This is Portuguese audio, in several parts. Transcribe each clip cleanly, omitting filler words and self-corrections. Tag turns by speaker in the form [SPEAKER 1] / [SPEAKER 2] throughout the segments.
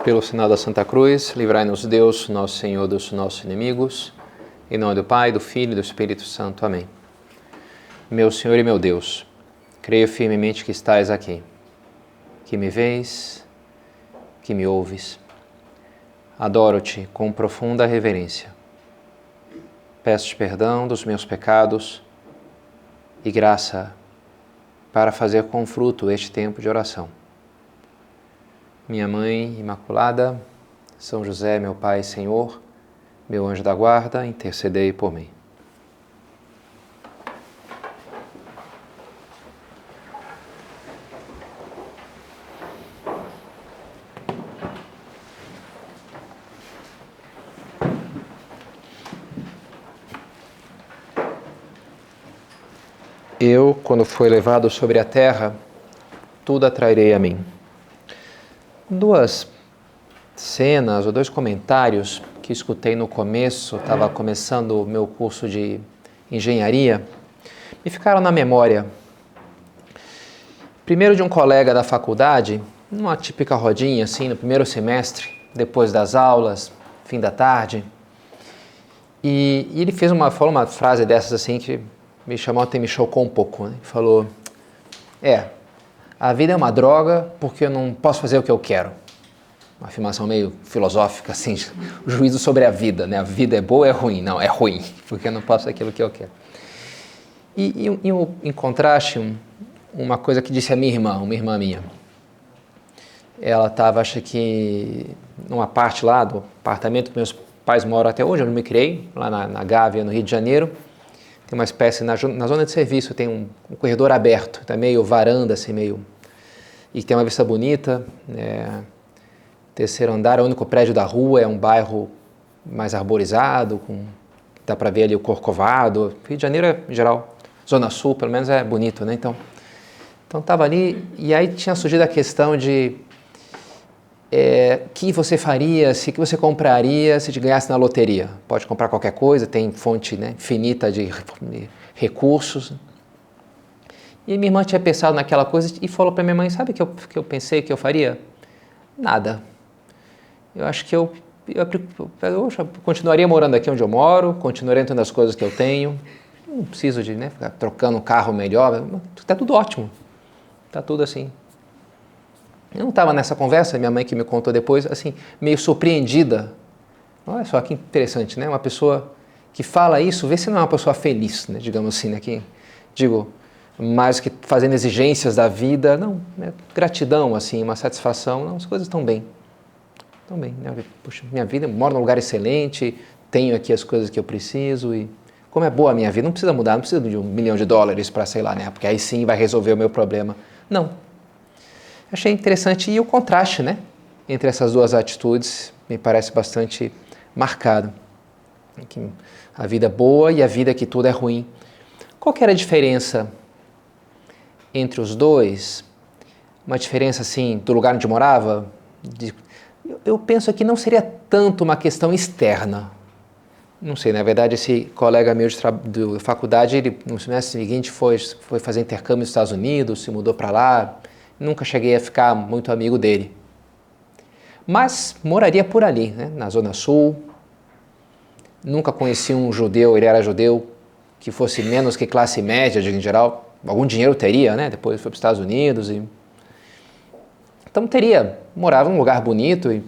[SPEAKER 1] Pelo sinal da Santa Cruz, livrai-nos Deus, nosso Senhor, dos nossos inimigos. Em nome do Pai, do Filho e do Espírito Santo. Amém. Meu Senhor e meu Deus, creio firmemente que estais aqui, que me vês, que me ouves. Adoro-te com profunda reverência. Peço-te perdão dos meus pecados e graça para fazer com fruto este tempo de oração. Minha Mãe Imaculada, São José, meu Pai e Senhor, meu anjo da guarda, intercedei por mim. Eu, quando fui levado sobre a terra, tudo atrairei a mim. Duas cenas ou dois comentários que escutei no começo, estava começando o meu curso de engenharia, me ficaram na memória. Primeiro de um colega da faculdade, numa típica rodinha assim, no primeiro semestre, depois das aulas, fim da tarde, e ele falou uma frase dessas assim que me chocou um pouco, né? Falou, a vida é uma droga porque eu não posso fazer o que eu quero. Uma afirmação meio filosófica, assim, o juízo sobre a vida, né? A vida é boa ou é ruim? Não, é ruim, porque eu não posso aquilo que eu quero. E em contraste, uma coisa que disse a minha irmã, uma irmã minha. Ela estava, acho que, numa parte lá do apartamento que meus pais moram até hoje, eu não me criei, lá na Gávea, no Rio de Janeiro. Tem uma espécie, na zona de serviço, tem um corredor aberto, tá meio varanda, assim, meio... E tem uma vista bonita, terceiro andar, é o único prédio da rua, é um bairro mais arborizado, dá para ver ali o Corcovado. Rio de Janeiro, em geral, Zona Sul, pelo menos é bonito, né? Então estava ali, e aí tinha surgido a questão de que você faria, que você compraria se te ganhasse na loteria. Pode comprar qualquer coisa, tem fonte, né, infinita de recursos. E minha irmã tinha pensado naquela coisa e falou para minha mãe, sabe o que eu pensei que eu faria? Nada. Eu acho que eu continuaria morando aqui onde eu moro, continuaria tendo as coisas que eu tenho, não preciso de ficar trocando um carro melhor, está tudo ótimo, está tudo assim. Eu não estava nessa conversa, minha mãe que me contou depois, assim, meio surpreendida. Olha só que interessante, né? Uma pessoa que fala isso, vê se não é uma pessoa feliz, né? Digamos assim, né? Mais que fazendo exigências da vida, não, gratidão, assim, uma satisfação, não, as coisas estão bem. Estão bem, né? Puxa, minha vida, eu moro num lugar excelente, tenho aqui as coisas que eu preciso e como é boa a minha vida, não precisa mudar, não precisa de $1 milhão para, sei lá, né? Porque aí sim vai resolver o meu problema. Não. Achei interessante e o contraste, né, entre essas duas atitudes me parece bastante marcado. A vida boa e a vida que tudo é ruim. Qual que era a diferença entre os dois? Uma diferença, assim, do lugar onde morava? Eu penso que não seria tanto uma questão externa. Não sei, na verdade, esse colega meu de faculdade, ele no semestre seguinte foi fazer intercâmbio nos Estados Unidos, se mudou para lá. Nunca cheguei a ficar muito amigo dele. Mas moraria por ali, né, na Zona Sul. Nunca conheci um judeu, ele era judeu, que fosse menos que classe média, em geral. Algum dinheiro teria, né? Depois foi para os Estados Unidos. Então morava num lugar bonito, e,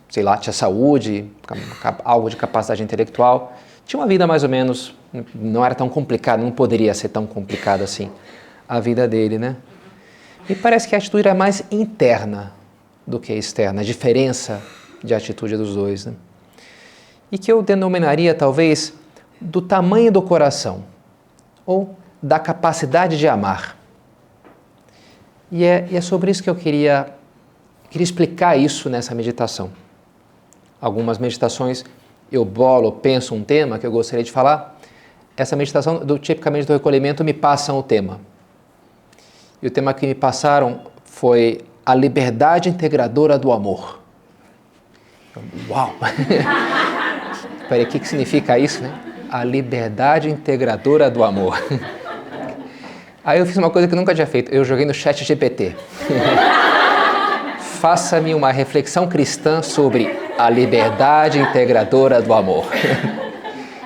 [SPEAKER 1] sei lá, tinha saúde, algo de capacidade intelectual. Tinha uma vida mais ou menos, não era tão complicada, não poderia ser tão complicada assim a vida dele, né? Me parece que a atitude é mais interna do que externa, a diferença de atitude dos dois, né? E que eu denominaria, talvez, do tamanho do coração, ou da capacidade de amar. E é sobre isso que eu queria explicar isso nessa meditação. Algumas meditações eu penso um tema que eu gostaria de falar. Essa meditação, tipicamente do recolhimento, me passam o tema. E o tema que me passaram foi a liberdade integradora do amor. Uau! Peraí, o que significa isso, né? A liberdade integradora do amor. Aí eu fiz uma coisa que eu nunca tinha feito. Eu joguei no ChatGPT. faça-me uma reflexão cristã sobre a liberdade integradora do amor.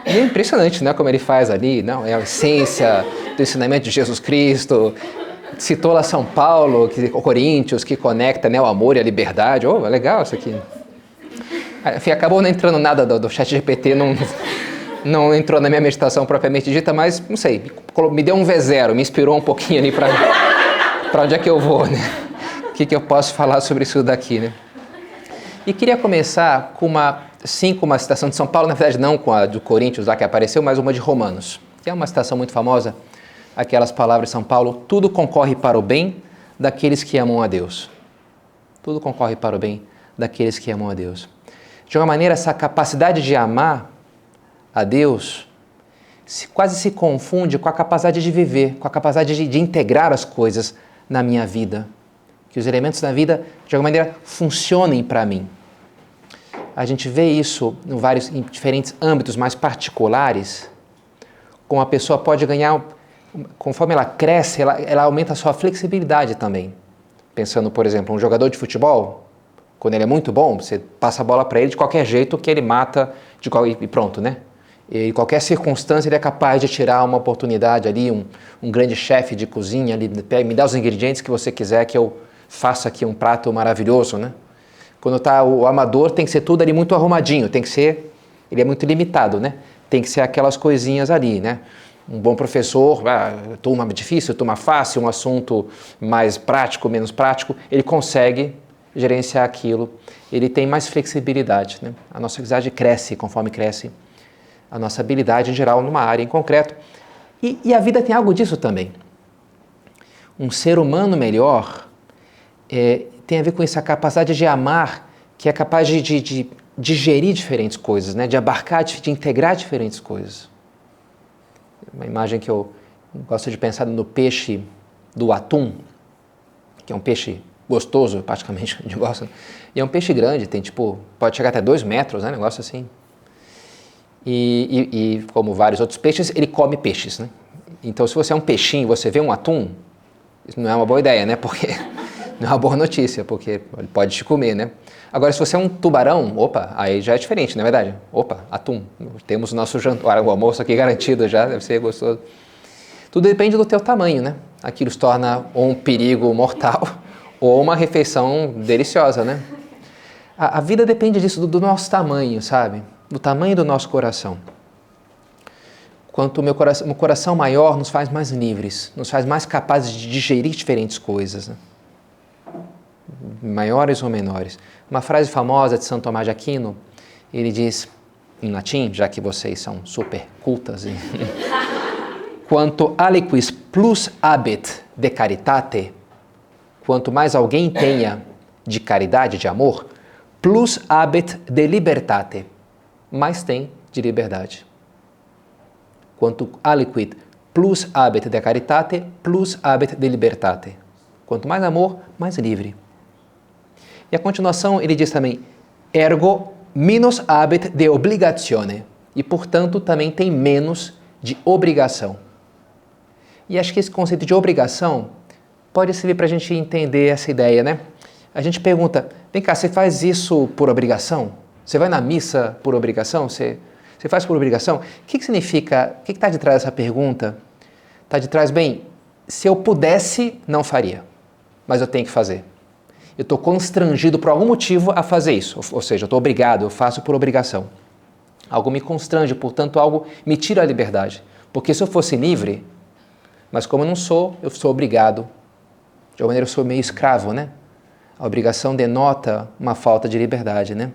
[SPEAKER 1] E é impressionante, né, como ele faz ali, não? É a essência do ensinamento de Jesus Cristo. Citou lá São Paulo, Coríntios, que conecta, né, o amor e a liberdade. Oh, é legal isso aqui. Enfim, acabou não entrando nada do ChatGPT, não entrou na minha meditação propriamente dita, mas, não sei, me deu um V0, me inspirou um pouquinho ali para onde é que eu vou, né? O que eu posso falar sobre isso daqui, né? E queria começar com uma citação de São Paulo, na verdade não com a do Coríntios lá que apareceu, mas uma de Romanos, que é uma citação muito famosa, aquelas palavras de São Paulo: tudo concorre para o bem daqueles que amam a Deus. Tudo concorre para o bem daqueles que amam a Deus. De uma maneira, essa capacidade de amar a Deus quase se confunde com a capacidade de viver, com a capacidade de integrar as coisas na minha vida. Que os elementos da vida, de alguma maneira, funcionem para mim. A gente vê isso em diferentes âmbitos mais particulares, como a pessoa pode ganhar, conforme ela cresce, ela aumenta a sua flexibilidade também. Pensando, por exemplo, um jogador de futebol, quando ele é muito bom, você passa a bola para ele de qualquer jeito que ele mata e pronto, né? E em qualquer circunstância ele é capaz de tirar uma oportunidade ali, um grande chefe de cozinha, ali, me dá os ingredientes que você quiser que eu faça aqui um prato maravilhoso, né? Quando está o amador, tem que ser tudo ali muito arrumadinho, ele é muito limitado, né? Tem que ser aquelas coisinhas ali, né? Um bom professor, turma difícil, turma fácil, um assunto mais prático, menos prático, ele consegue gerenciar aquilo, ele tem mais flexibilidade, né? A nossa flexibilidade cresce conforme cresce a nossa habilidade em geral numa área em concreto. E a vida tem algo disso também. Um ser humano melhor tem a ver com essa capacidade de amar, que é capaz de digerir diferentes coisas, né? De abarcar, de integrar diferentes coisas. Uma imagem que eu gosto de pensar no peixe do atum, que é um peixe gostoso, praticamente, a gente gosta. E é um peixe grande, pode chegar até 2 metros, né? Negócio assim. E como vários outros peixes, ele come peixes, né? Então, se você é um peixinho e você vê um atum, isso não é uma boa ideia, né? Porque não é uma boa notícia, porque ele pode te comer, né? Agora, se você é um tubarão, aí já é diferente, não é verdade? Atum, temos o nosso jantar, o almoço aqui garantido já, deve ser gostoso. Tudo depende do teu tamanho, né? Aquilo se torna ou um perigo mortal ou uma refeição deliciosa, né? A vida depende disso, do nosso tamanho, sabe? Do tamanho do nosso coração. Quanto o coração maior nos faz mais livres, nos faz mais capazes de digerir diferentes coisas, né? Maiores ou menores. Uma frase famosa de Santo Tomás de Aquino, ele diz, em latim, já que vocês são super cultas, quanto aliquis plus habet de caritate, quanto mais alguém tenha de caridade, de amor, plus habet de libertate, mais tem de liberdade. Quanto aliquid plus habet de caritate, plus habet de libertate. Quanto mais amor, mais livre. E a continuação ele diz também, ergo minus habet de obligatione, e portanto também tem menos de obrigação. E acho que esse conceito de obrigação pode servir para a gente entender essa ideia, né? A gente pergunta, vem cá, você faz isso por obrigação? Você vai na missa por obrigação? Você faz por obrigação? O que significa, o que está de trás dessa pergunta? Está de trás, se eu pudesse, não faria, mas eu tenho que fazer. Eu estou constrangido por algum motivo a fazer isso, ou seja, eu estou obrigado, eu faço por obrigação. Algo me constrange, portanto, algo me tira a liberdade. Porque se eu fosse livre, mas como eu não sou, eu sou obrigado. De alguma maneira eu sou meio escravo, né? A obrigação denota uma falta de liberdade, né?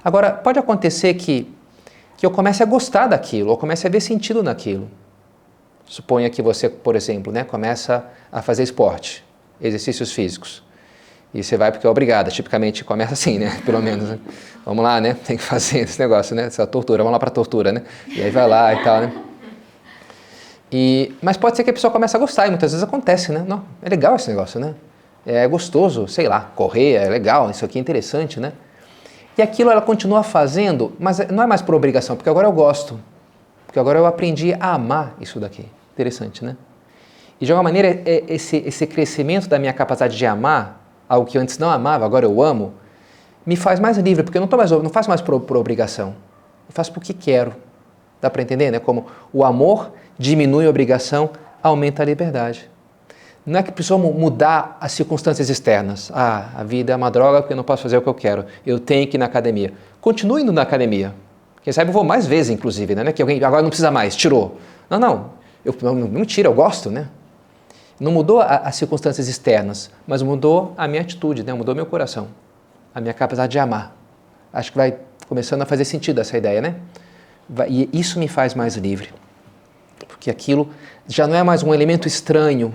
[SPEAKER 1] Agora, pode acontecer que eu comece a gostar daquilo, ou comece a ver sentido naquilo. Suponha que você, por exemplo, né, começa a fazer esporte, exercícios físicos. E você vai porque é obrigado, tipicamente começa assim, né? Pelo menos, né? Vamos lá, né? Tem que fazer esse negócio, né? Essa tortura, vamos lá para a tortura, né? E aí vai lá e tal, né? Mas pode ser que a pessoa comece a gostar, e muitas vezes acontece, né? Não, é legal esse negócio, né? É gostoso, sei lá, correr, é legal, isso aqui é interessante, né? E aquilo ela continua fazendo, mas não é mais por obrigação, porque agora eu gosto. Porque agora eu aprendi a amar isso daqui. Interessante, né? E de alguma maneira, esse crescimento da minha capacidade de amar algo que eu antes não amava, agora eu amo, me faz mais livre, porque eu não faço mais por obrigação, eu faço porque quero. Dá para entender, né? Como o amor diminui a obrigação, aumenta a liberdade. Não é que precisamos mudar as circunstâncias externas. Ah, a vida é uma droga porque eu não posso fazer o que eu quero. Eu tenho que ir na academia. Continue indo na academia. Quem sabe eu vou mais vezes, inclusive, né? Que alguém agora não precisa mais, tirou. Não, não tira, eu gosto, né? Não mudou as circunstâncias externas, mas mudou a minha atitude, né? Mudou meu coração, a minha capacidade de amar. Acho que vai começando a fazer sentido essa ideia, né? E isso me faz mais livre. Porque aquilo já não é mais um elemento estranho,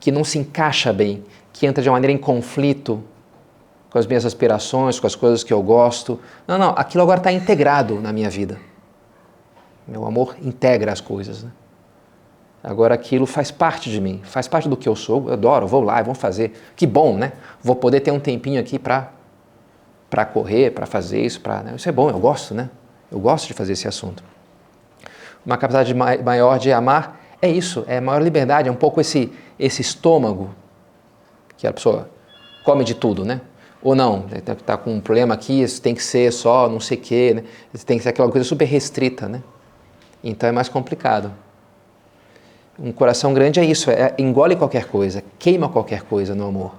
[SPEAKER 1] que não se encaixa bem, que entra de uma maneira em conflito com as minhas aspirações, com as coisas que eu gosto. Não, aquilo agora está integrado na minha vida. Meu amor integra as coisas, né? Agora aquilo faz parte de mim, faz parte do que eu sou, eu adoro, vou lá, vou fazer. Que bom, né? Vou poder ter um tempinho aqui para correr, para fazer isso, né? Isso é bom, eu gosto, né? Eu gosto de fazer esse assunto. Uma capacidade maior de amar é isso, é maior liberdade, é um pouco esse estômago, que a pessoa come de tudo, né? Ou não, está com um problema aqui, isso tem que ser só não sei o quê, né? Tem que ser aquela coisa super restrita, né? Então é mais complicado. Um coração grande é isso, engole qualquer coisa, queima qualquer coisa no amor.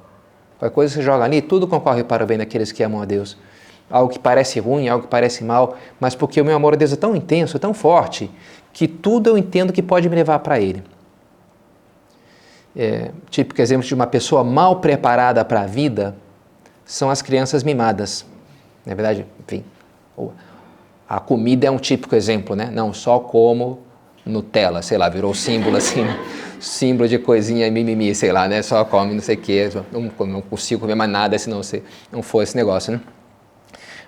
[SPEAKER 1] Qualquer coisa que você joga ali, tudo concorre para o bem daqueles que amam a Deus. Algo que parece ruim, algo que parece mal, mas porque o meu amor a Deus é tão intenso, é tão forte, que tudo eu entendo que pode me levar para Ele. Típico exemplo de uma pessoa mal preparada para a vida são as crianças mimadas. Na verdade, enfim, a comida é um típico exemplo, né? Não, só como Nutella, sei lá, virou símbolo assim, símbolo de coisinha mimimi, sei lá, né? Só come não sei o quê, não consigo comer mais nada se não for esse negócio, né?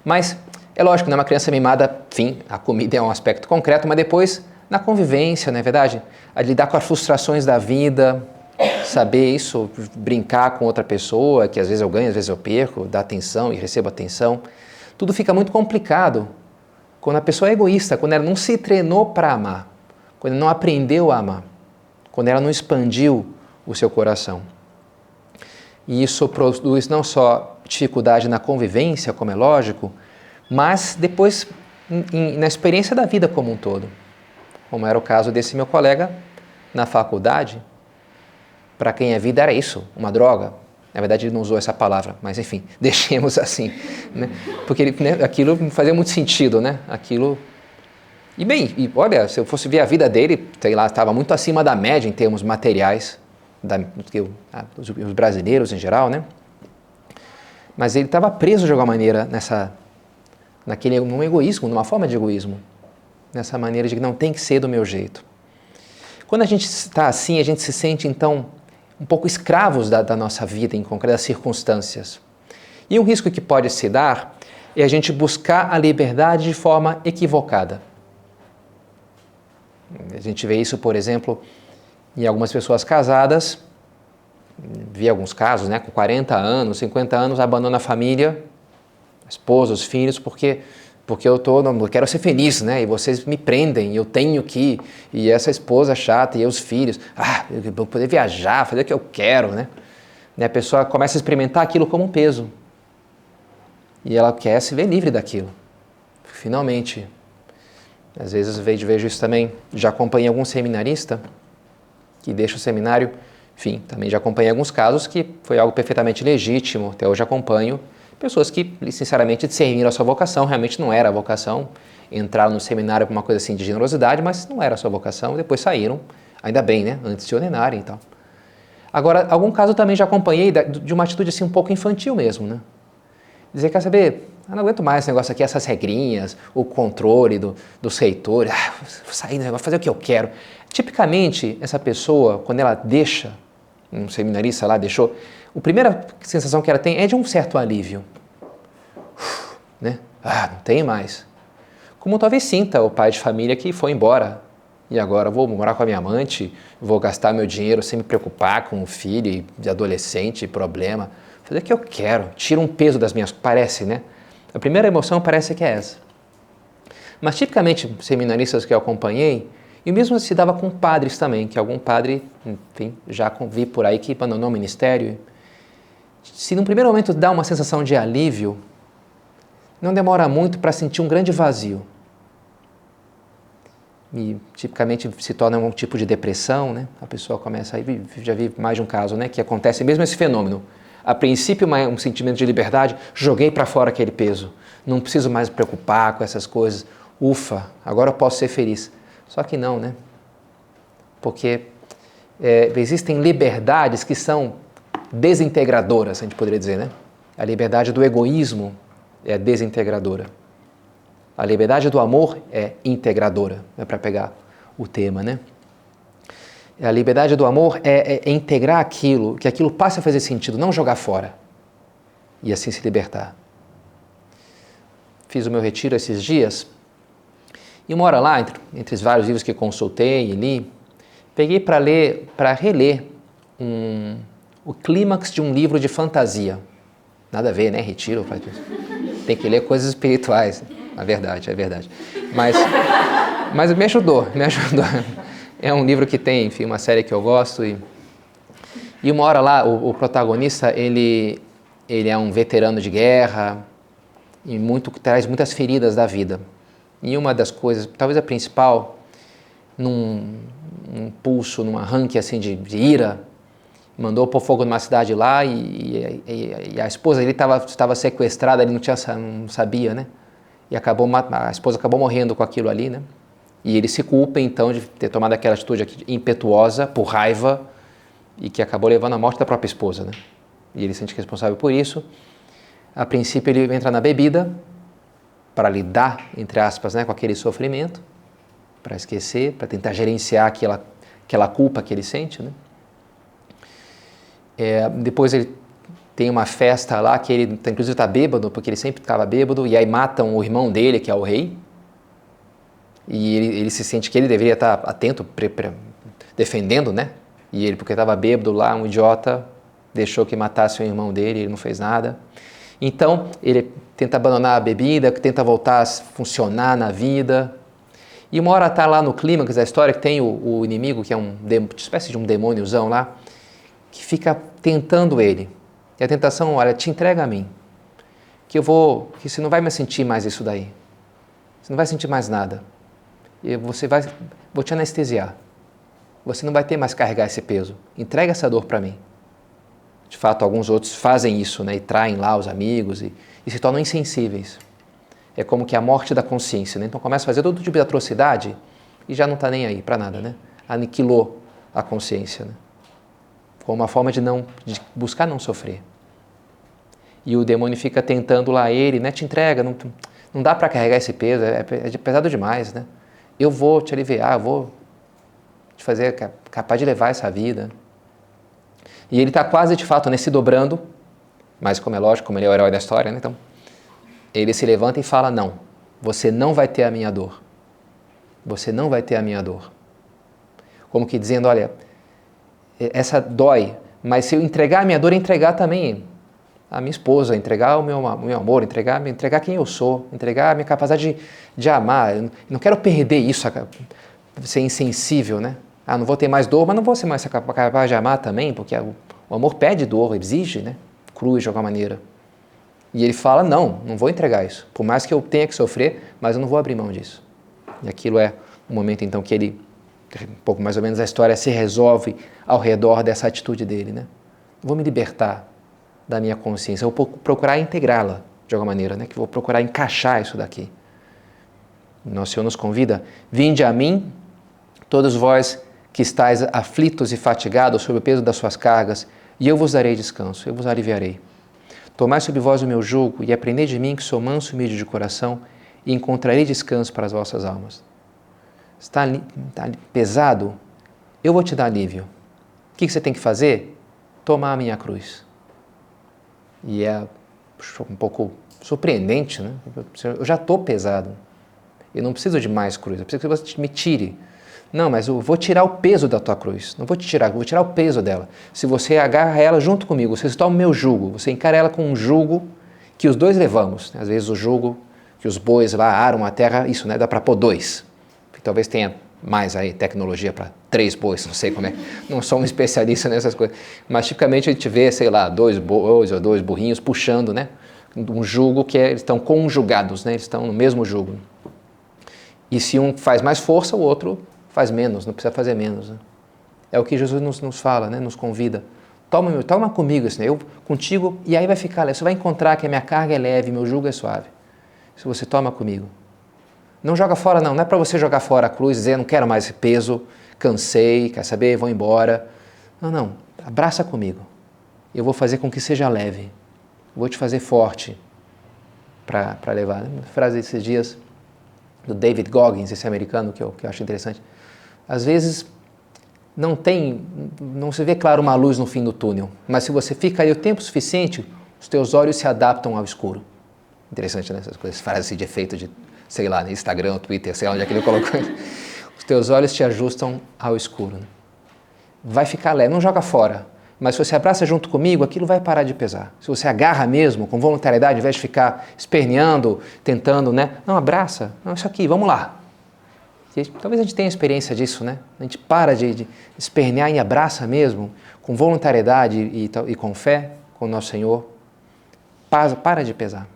[SPEAKER 1] Mas é lógico, né? Uma criança mimada, enfim, a comida é um aspecto concreto, mas depois na convivência, não é verdade? A lidar com as frustrações da vida, saber isso, brincar com outra pessoa, que às vezes eu ganho, às vezes eu perco, dar atenção e recebo atenção. Tudo fica muito complicado quando a pessoa é egoísta, quando ela não se treinou para amar, quando ela não aprendeu a amar, quando ela não expandiu o seu coração. E isso produz não só dificuldade na convivência, como é lógico, mas depois na experiência da vida como um todo. Como era o caso desse meu colega na faculdade, para quem a vida era isso, uma droga. Na verdade ele não usou essa palavra, mas enfim, deixemos assim, né? Porque aquilo fazia muito sentido, né? Aquilo... E bem, olha, se eu fosse ver a vida dele, sei lá, estava muito acima da média em termos materiais, do que os brasileiros em geral, né? Mas ele estava preso de alguma maneira num egoísmo, numa forma de egoísmo, nessa maneira de que não tem que ser do meu jeito. Quando a gente está assim, a gente se sente então um pouco escravos da nossa vida, em concretas circunstâncias. E um risco que pode se dar é a gente buscar a liberdade de forma equivocada. A gente vê isso, por exemplo, em algumas pessoas casadas, vi alguns casos, né, com 40 anos, 50 anos, abandonam a família, a esposa, os filhos, porque eu quero ser feliz, né, e vocês me prendem, eu tenho que ir, e essa esposa chata, e os filhos, eu vou poder viajar, fazer o que eu quero, né. E a pessoa começa a experimentar aquilo como um peso, e ela quer se ver livre daquilo, finalmente. Às vezes vejo isso também, já acompanhei algum seminarista que deixa o seminário, enfim, também já acompanhei alguns casos que foi algo perfeitamente legítimo, até hoje acompanho, pessoas que, sinceramente, discerniram a sua vocação, realmente não era a vocação, entraram no seminário por uma coisa assim de generosidade, mas não era a sua vocação, e depois saíram, ainda bem, né, antes de se ordenarem e tal. Agora, algum caso também já acompanhei de uma atitude assim um pouco infantil mesmo, né? Dizer, quer saber, eu não aguento mais esse negócio aqui, essas regrinhas, o controle dos reitores, vou sair do negócio, fazer o que eu quero. Tipicamente, essa pessoa, quando ela deixa, um seminarista lá deixou, a primeira sensação que ela tem é de um certo alívio. Né? Não tem mais. Como talvez sinta o pai de família que foi embora, e agora vou morar com a minha amante, vou gastar meu dinheiro sem me preocupar com o filho de adolescente, problema. Fazer o que eu quero, tira um peso das minhas... Parece, né? A primeira emoção parece que é essa. Mas tipicamente, seminaristas que eu acompanhei, e mesmo se dava com padres também, que algum padre, enfim, já vi por aí que abandonou o ministério. se num primeiro momento dá uma sensação de alívio, não demora muito para sentir um grande vazio. E tipicamente se torna um tipo de depressão, né? A pessoa começa a já vi mais de um caso, né? Que acontece mesmo esse fenômeno. A princípio um sentimento de liberdade, joguei para fora aquele peso, não preciso mais me preocupar com essas coisas, ufa, agora eu posso ser feliz. Só que não, né? Porque existem liberdades que são desintegradoras, a gente poderia dizer, né? A liberdade do egoísmo é desintegradora. A liberdade do amor é integradora, para pegar o tema, né? A liberdade do amor é integrar aquilo, que aquilo passe a fazer sentido, não jogar fora e assim se libertar. Fiz o meu retiro esses dias e uma hora lá, entre os vários livros que consultei e li, peguei para reler o clímax de um livro de fantasia. Nada a ver, né? Retiro, tem que ler coisas espirituais. É verdade. Mas me ajudou. É um livro que tem, enfim, uma série que eu gosto e uma hora lá, o protagonista, ele é um veterano de guerra e traz muitas feridas da vida. E uma das coisas, talvez a principal, num impulso, num arranque assim de ira, mandou pôr fogo numa cidade lá e a esposa dele estava sequestrada, ele não sabia, né? E a esposa acabou morrendo com aquilo ali, né? E ele se culpa, então, de ter tomado aquela atitude impetuosa, por raiva, e que acabou levando à morte da própria esposa, né? E ele se sente responsável por isso. A princípio, ele entra na bebida para lidar, entre aspas, né, com aquele sofrimento, para esquecer, para tentar gerenciar aquela culpa que ele sente, né? Depois ele tem uma festa lá que ele, inclusive, está bêbado, porque ele sempre estava bêbado, e aí matam o irmão dele, que é o rei, e ele se sente que ele deveria estar atento, defendendo, né? E ele, porque estava bêbado lá, um idiota, deixou que matasse o irmão dele, ele não fez nada. Então, ele tenta abandonar a bebida, tenta voltar a funcionar na vida. E uma hora está lá no clímax da história que tem o inimigo, que é uma espécie de um demôniozão lá, que fica tentando ele. E a tentação, olha, te entrega a mim, que você não vai mais sentir mais isso daí. Você não vai sentir mais nada. Vou te anestesiar. Você não vai ter mais que carregar esse peso. Entrega essa dor para mim. De fato, alguns outros fazem isso, né? E traem lá os amigos e se tornam insensíveis. É como que a morte da consciência, né? Então começa a fazer todo tipo de atrocidade e já não está nem aí para nada, né? Aniquilou a consciência, né? Como uma forma de buscar não sofrer. E o demônio fica tentando lá ele, né? Te entrega, não dá para carregar esse peso, é pesado demais, né? Eu vou te aliviar, eu vou te fazer capaz de levar essa vida. E ele está quase, de fato, se dobrando, mas como é lógico, como ele é o herói da história, né? Então, ele se levanta e fala, não, você não vai ter a minha dor. Você não vai ter a minha dor. Como que dizendo, olha, essa dói, mas se eu entregar a minha dor, entregar também a minha esposa, entregar o meu amor, entregar quem eu sou, entregar a minha capacidade de amar. Eu não quero perder isso, ser insensível, né? Não vou ter mais dor, mas não vou ser mais capaz de amar também, porque o amor pede dor, exige, né? Cruz de alguma maneira. E ele fala, não vou entregar isso. Por mais que eu tenha que sofrer, mas eu não vou abrir mão disso. E aquilo é o momento, então, que ele, um pouco mais ou menos a história se resolve ao redor dessa atitude dele, né? Vou me libertar da minha consciência, eu vou procurar integrá-la de alguma maneira, né? Que vou procurar encaixar isso daqui. Nosso Senhor nos convida, vinde a mim, todos vós que estáis aflitos e fatigados sob o peso das suas cargas, e eu vos darei descanso, eu vos aliviarei. Tomai sobre vós o meu jugo e aprendei de mim que sou manso e humilde de coração e encontrarei descanso para as vossas almas. Está pesado? Eu vou te dar alívio. O que você tem que fazer? Tomar a minha cruz. E é um pouco surpreendente, né? Eu já estou pesado. Eu não preciso de mais cruz, eu preciso que você me tire. Não, mas eu vou tirar o peso da tua cruz. Não vou te tirar, eu vou tirar o peso dela. Se você agarra ela junto comigo, você toma o meu jugo, você encara ela com um jugo que os dois levamos. Às vezes o jugo que os bois lá aram a terra, isso, né? Dá para pôr dois. Talvez tenha mais aí tecnologia para 3 bois, não sei como é, não sou um especialista nessas coisas, mas tipicamente a gente vê, sei lá, 2 bois ou 2 burrinhos puxando, né, um jugo que eles estão conjugados, né, eles estão no mesmo jugo. E se um faz mais força, o outro faz menos, não precisa fazer menos. Né? É o que Jesus nos fala, né, nos convida. Toma comigo isso, né, eu contigo, e aí vai ficar leve, você vai encontrar que a minha carga é leve, meu jugo é suave. Se você toma comigo. Não joga fora não é para você jogar fora a cruz e dizer, não quero mais esse peso, cansei, quer saber, vou embora. Não, abraça comigo. Eu vou fazer com que seja leve. Vou te fazer forte para levar. Uma frase desses dias do David Goggins, esse americano que eu acho interessante. Às vezes não se vê claro uma luz no fim do túnel, mas se você fica aí o tempo suficiente, os teus olhos se adaptam ao escuro. Interessante, né? Essas coisas, frases de efeito de, sei lá, no Instagram, Twitter, sei lá onde é que ele colocou. Os teus olhos te ajustam ao escuro. Né? Vai ficar leve, não joga fora. Mas se você abraça junto comigo, aquilo vai parar de pesar. Se você agarra mesmo, com voluntariedade, ao invés de ficar esperneando, tentando, né? Não, abraça. Não, isso aqui, vamos lá. E, talvez a gente tenha experiência disso, né? A gente para de espernear e abraça mesmo, com voluntariedade e com fé, com o nosso Senhor. Para de pesar.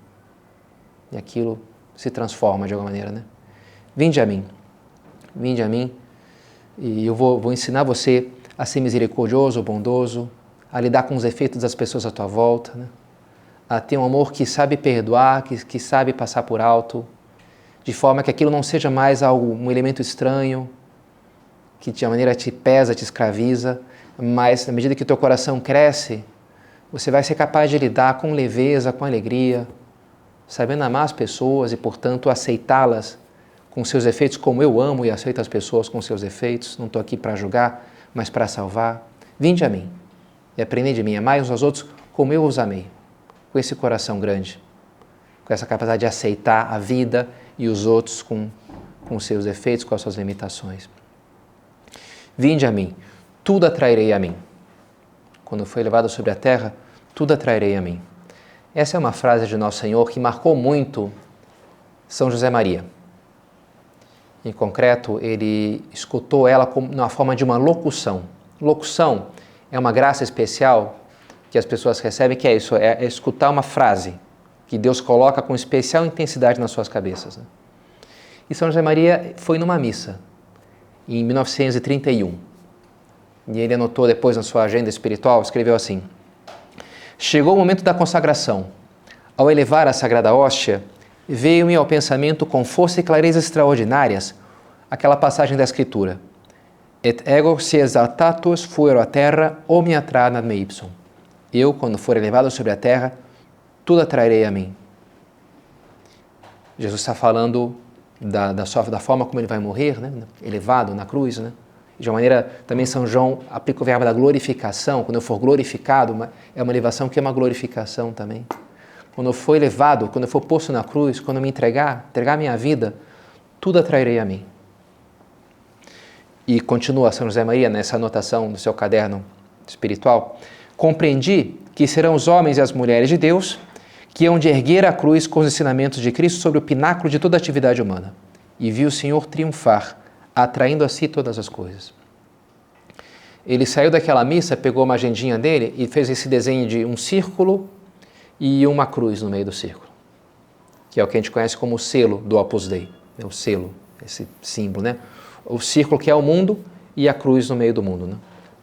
[SPEAKER 1] E aquilo se transforma de alguma maneira, né? Vinde a mim, e eu vou ensinar você a ser misericordioso, bondoso, a lidar com os efeitos das pessoas à tua volta, né? A ter um amor que sabe perdoar, que sabe passar por alto, de forma que aquilo não seja mais um elemento estranho, que de uma maneira te pesa, te escraviza, mas na medida que o teu coração cresce, você vai ser capaz de lidar com leveza, com alegria, sabendo amar as pessoas e, portanto, aceitá-las com seus efeitos, como eu amo e aceito as pessoas com seus efeitos. Não estou aqui para julgar, mas para salvar. Vinde a mim e aprendei de mim, amai uns aos outros como eu os amei, com esse coração grande, com essa capacidade de aceitar a vida e os outros com seus efeitos, com as suas limitações. Vinde a mim, tudo atrairei a mim. Quando foi levado sobre a terra, tudo atrairei a mim. Essa é uma frase de Nosso Senhor que marcou muito São José Maria. Em concreto, ele escutou ela na forma de uma locução. Locução é uma graça especial que as pessoas recebem, que é isso, é escutar uma frase que Deus coloca com especial intensidade nas suas cabeças. Né? E São José Maria foi numa missa, em 1931. E ele anotou depois na sua agenda espiritual, escreveu assim: chegou o momento da consagração. Ao elevar a Sagrada Hóstia, veio-me ao pensamento com força e clareza extraordinárias aquela passagem da Escritura: Et ego si exaltatus fuero a terra, omnia attrana ad me ipsum. Eu, quando for elevado sobre a terra, tudo atrairei a mim. Jesus está falando da forma como ele vai morrer, né? Elevado na cruz, né? De uma maneira, também São João aplica o verbo da glorificação. Quando eu for glorificado, é uma elevação que é uma glorificação também. Quando eu for elevado, quando eu for posto na cruz, quando eu me entregar minha vida, tudo atrairei a mim. E continua São José Maria nessa anotação do seu caderno espiritual: compreendi que serão os homens e as mulheres de Deus que hão de erguer a cruz com os ensinamentos de Cristo sobre o pináculo de toda a atividade humana. E vi o Senhor triunfar, atraindo a si todas as coisas. Ele saiu daquela missa, pegou uma agendinha dele e fez esse desenho de um círculo e uma cruz no meio do círculo, que é o que a gente conhece como o selo do Opus Dei, é o selo, esse símbolo, né? O círculo que é o mundo e a cruz no meio do mundo, né?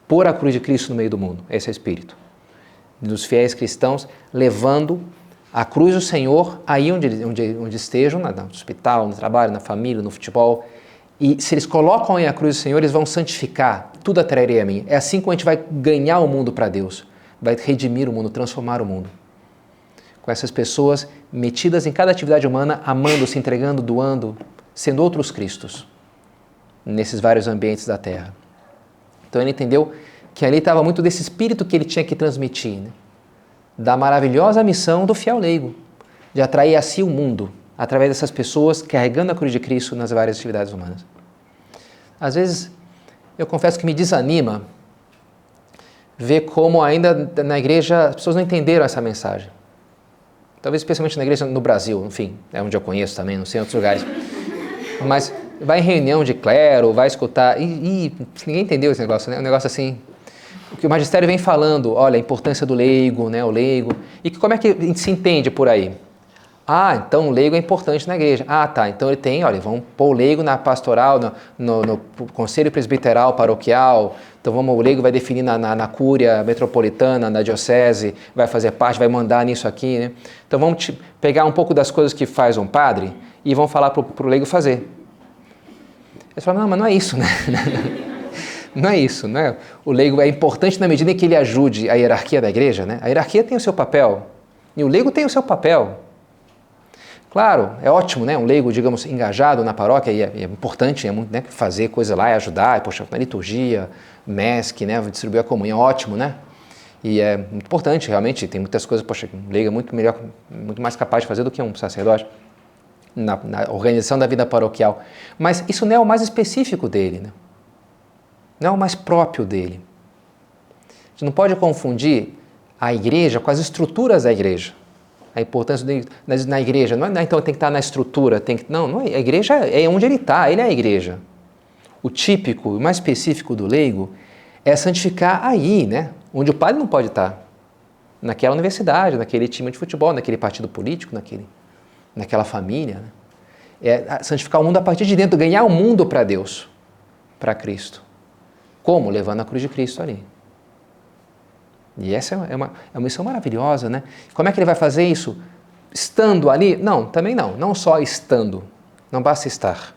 [SPEAKER 1] Pôr a cruz de Cristo no meio do mundo, esse é o espírito dos fiéis cristãos, levando a cruz do Senhor aí onde estejam, no hospital, no trabalho, na família, no futebol. E se eles colocam aí a cruz do Senhor, eles vão santificar, tudo atrairei a mim. É assim que a gente vai ganhar o mundo para Deus, vai redimir o mundo, transformar o mundo. Com essas pessoas metidas em cada atividade humana, amando, se entregando, doando, sendo outros Cristos, nesses vários ambientes da Terra. Então ele entendeu que ali estava muito desse espírito que ele tinha que transmitir, né? Da maravilhosa missão do fiel leigo, de atrair a si o mundo, através dessas pessoas carregando a cruz de Cristo nas várias atividades humanas. Às vezes, eu confesso que me desanima ver como ainda na igreja as pessoas não entenderam essa mensagem. Talvez especialmente na igreja no Brasil, enfim, é onde eu conheço também, não sei em outros lugares. Mas vai em reunião de clero, vai escutar, e ninguém entendeu esse negócio, né? Um negócio assim, o que o magistério vem falando, olha, a importância do leigo, né, o leigo, e como é que se entende por aí? Ah, então o leigo é importante na igreja. Ah, tá, então ele tem, olha, vamos pôr o leigo na pastoral, no conselho presbiteral paroquial, então o leigo vai definir na cúria metropolitana, na diocese, vai fazer parte, vai mandar nisso aqui, né? Então vamos pegar um pouco das coisas que faz um padre e vamos falar para o leigo fazer. Eles falam, não, mas não é isso, né? Não é isso, né? O leigo é importante na medida em que ele ajude a hierarquia da igreja, né? A hierarquia tem o seu papel e o leigo tem o seu papel. Claro, é ótimo, né? Um leigo, digamos, engajado na paróquia, e é importante, é muito, né, fazer coisa lá, ajudar, poxa, na liturgia, MESC, né, distribuir a comunhão, ótimo, né? E é muito importante, realmente, tem muitas coisas, poxa, um leigo é muito melhor, muito mais capaz de fazer do que um sacerdote na organização da vida paroquial. Mas isso não é o mais específico dele, né? Não é o mais próprio dele. A gente não pode confundir a igreja com as estruturas da igreja. A importância na igreja, não é então tem que estar na estrutura, não, a igreja é onde ele está, ele é a igreja. O típico, o mais específico do leigo é santificar aí, né? Onde o padre não pode estar. Naquela universidade, naquele time de futebol, naquele partido político, naquela família. Né? É santificar o mundo a partir de dentro, ganhar o mundo para Deus, para Cristo. Como? Levando a cruz de Cristo ali. E essa é uma missão maravilhosa, né? Como é que ele vai fazer isso? Estando ali? Não, também não. Não só estando. Não basta estar.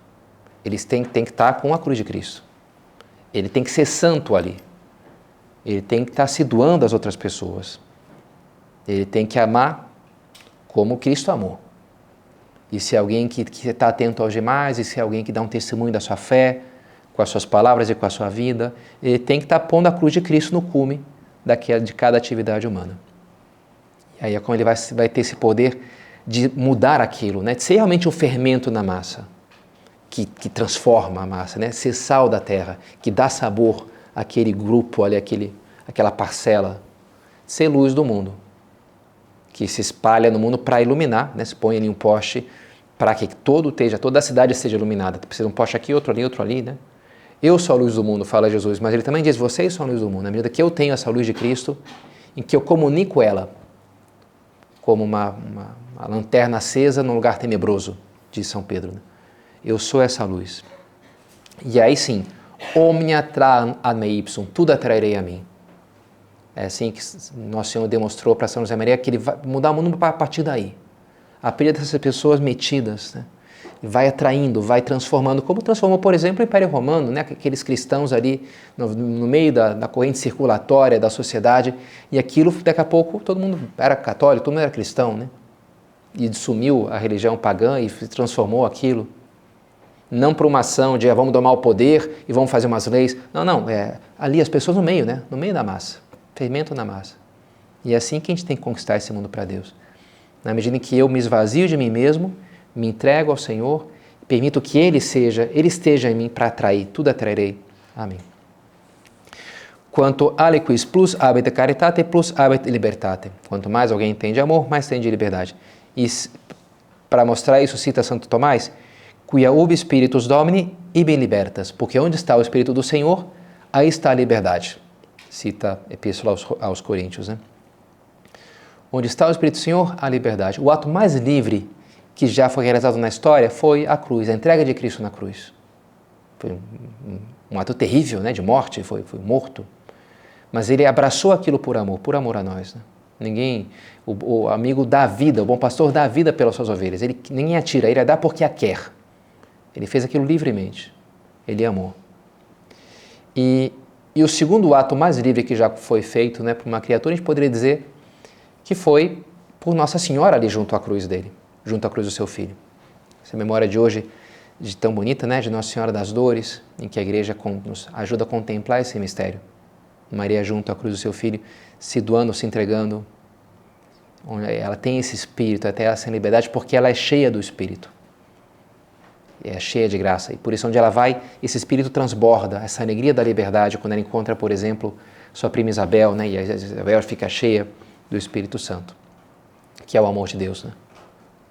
[SPEAKER 1] Eles têm que estar com a cruz de Cristo. Ele tem que ser santo ali. Ele tem que estar se doando às outras pessoas. Ele tem que amar como Cristo amou. E se é alguém que está atento aos demais, e se é alguém que dá um testemunho da sua fé, com as suas palavras e com a sua vida, ele tem que estar pondo a cruz de Cristo no cume de cada atividade humana. E aí é como ele vai ter esse poder de mudar aquilo, né? De ser realmente um fermento na massa, que transforma a massa, né? Ser sal da terra, que dá sabor àquele grupo, ali, aquela parcela. Ser luz do mundo, que se espalha no mundo para iluminar, né? Se põe ali um poste para que toda a cidade seja iluminada. Precisa de um poste aqui, outro ali, né? Eu sou a luz do mundo, fala Jesus, mas ele também diz, vocês são a luz do mundo. Na medida que eu tenho essa luz de Cristo, em que eu comunico ela como uma lanterna acesa num lugar tenebroso, diz São Pedro. Né? Eu sou essa luz. E aí sim, omnia tra ad me ipsum, tudo atrairei a mim. É assim que Nosso Senhor demonstrou para São José Maria que ele vai mudar o mundo a partir daí. A partir dessas pessoas metidas, né? Vai atraindo, vai transformando, como transformou, por exemplo, o Império Romano, né? Aqueles cristãos ali no meio da corrente circulatória da sociedade, e aquilo, daqui a pouco, todo mundo era católico, todo mundo era cristão, né? E sumiu a religião pagã e transformou aquilo. Não por uma ação de vamos domar o poder e vamos fazer umas leis. Não, ali as pessoas no meio, né? No meio da massa, fermento na massa. E é assim que a gente tem que conquistar esse mundo para Deus. Na medida em que eu me esvazio de mim mesmo, me entrego ao Senhor, permito que Ele esteja em mim para atrair, tudo atrairei. Amém. Quanto aliquis plus habet caritate plus habet libertate. Quanto mais alguém entende amor, mais entende liberdade. E para mostrar isso, cita Santo Tomás, quia ubi spiritus domini ibi libertas, porque onde está o Espírito do Senhor, aí está a liberdade. Cita a Epístola aos Coríntios, né? Onde está o Espírito do Senhor, a liberdade. O ato mais livre que já foi realizado na história foi a cruz, a entrega de Cristo na cruz. Foi um ato terrível, né, de morte, foi morto. Mas ele abraçou aquilo por amor a nós. Né? O amigo dá a vida, o bom pastor dá a vida pelas suas ovelhas. Ninguém atira, ele a dá porque a quer. Ele fez aquilo livremente. Ele amou. E o segundo ato mais livre que já foi feito, né, por uma criatura, a gente poderia dizer que foi por Nossa Senhora ali junto à cruz dele, junto à cruz do seu filho. Essa memória de hoje, de tão bonita, né, de Nossa Senhora das Dores, em que a igreja nos ajuda a contemplar esse mistério. Maria junto à cruz do seu filho, se doando, se entregando. Ela tem esse espírito, até essa liberdade, porque ela é cheia do Espírito. É cheia de graça. E por isso, onde ela vai, esse Espírito transborda, essa alegria da liberdade, quando ela encontra, por exemplo, sua prima Isabel, né, e a Isabel fica cheia do Espírito Santo, que é o amor de Deus, né?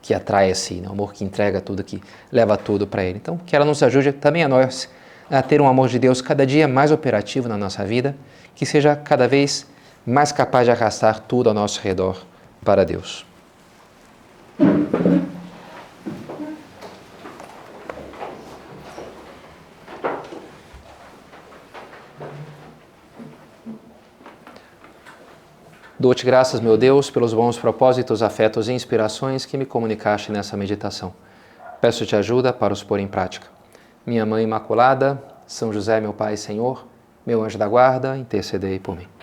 [SPEAKER 1] que atrai a si, né? Um amor que entrega tudo, que leva tudo para Ele. Então, que ela nos ajude também a nós a ter um amor de Deus cada dia mais operativo na nossa vida, que seja cada vez mais capaz de arrastar tudo ao nosso redor para Deus. Dou-te graças, meu Deus, pelos bons propósitos, afetos e inspirações que me comunicaste nessa meditação. Peço-te ajuda para os pôr em prática. Minha Mãe Imaculada, São José, meu Pai e Senhor, meu anjo da guarda, intercedei por mim.